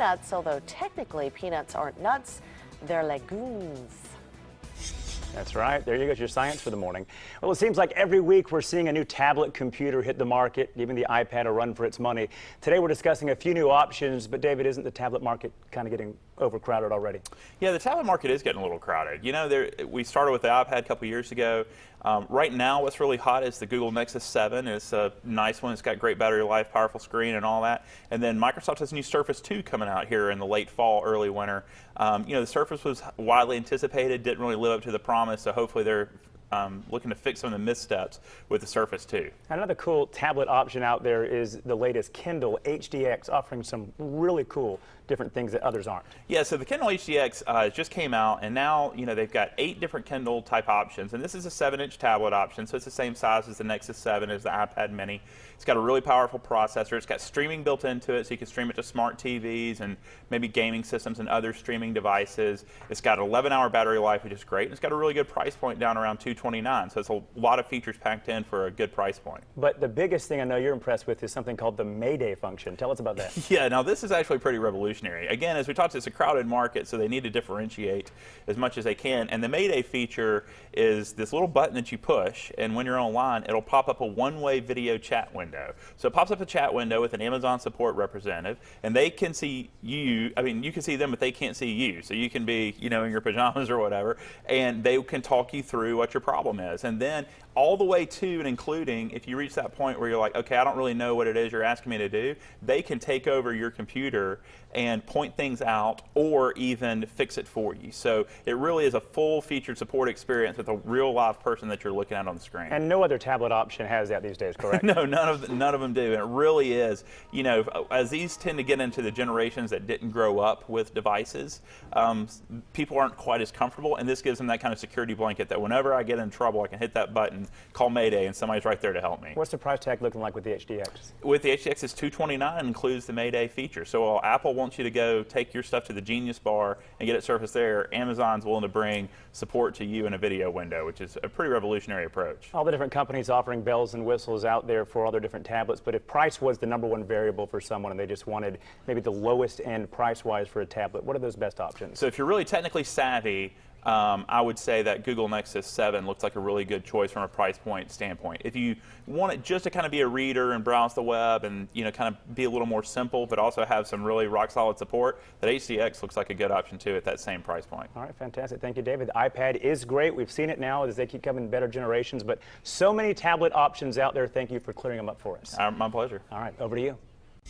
Nuts, although technically peanuts aren't nuts, they're legumes. That's right. There you go, your science for the morning. Well, it seems like every week we're seeing a new tablet computer hit the market, giving the iPad a run for its money. Today we're discussing a few new options, but David, isn't the tablet market kind of getting overcrowded already? Yeah, the tablet market is getting a little crowded. You know, we started with the iPad a couple years ago. Right now, what's really hot is the Google Nexus 7. It's a nice one. It's got great battery life, powerful screen, and all that. And then Microsoft has a new Surface 2 coming out here in the late fall, early winter. You know, the Surface was widely anticipated, didn't really live up to the promise, so hopefully they're looking to fix some of the missteps with the Surface 2. Another cool tablet option out there is the latest Kindle HDX, offering some really cool different things that others aren't. Yeah, so the Kindle HDX just came out, and now they've got 8 different Kindle type options, and this is a 7-inch tablet option, so it's the same size as the Nexus 7, as the iPad Mini. It's got a really powerful processor. It's got streaming built into it, so you can stream it to smart TVs and maybe gaming systems and other streaming devices. It's got an 11-hour battery life, which is great, and it's got a really good price point down around $229, so it's a lot of features packed in for a good price point. But the biggest thing I know you're impressed with is something called the Mayday function. Tell us about that. Yeah, now this is actually pretty revolutionary. Again, as we talked, it's a crowded market, so they need to differentiate as much as they can. And the Mayday feature is this little button that you push, and when you're online, it'll pop up a one-way video chat window. So it pops up a chat window with an Amazon support representative, and they can see you. I mean, you can see them, but they can't see you. So you can be, in your pajamas or whatever, and they can talk you through what your problem is. And then all the way to and including, if you reach that point where you're like, okay, I don't really know what it is you're asking me to do, they can take over your computer and point things out or even fix it for you. So it really is a full-featured support experience with a real live person that you're looking at on the screen. And no other tablet option has that these days, correct? No, none of them do. And it really is, as these tend to get into the generations that didn't grow up with devices, people aren't quite as comfortable, and this gives them that kind of security blanket that whenever I get in trouble, I can hit that button, call Mayday, and somebody's right there to help me. What's the price tag looking like with the HDX? With the HDX, it's $229, includes the Mayday feature. So while Apple wants you to go take your stuff to the Genius Bar and get it surfaced there, Amazon's willing to bring support to you in a video window, which is a pretty revolutionary approach. All the different companies offering bells and whistles out there for all their different tablets, but if price was the #1 variable for someone and they just wanted maybe the lowest end price-wise for a tablet, what are those best options? So if you're really technically savvy, I would say that Google Nexus 7 looks like a really good choice from a price point standpoint. If you want it just to kind of be a reader and browse the web and kind of be a little more simple, but also have some really rock-solid support, that HDX looks like a good option too at that same price point. All right, fantastic. Thank you, David. The iPad is great. We've seen it now as they keep coming in better generations, but so many tablet options out there. Thank you for clearing them up for us. My pleasure. All right, over to you.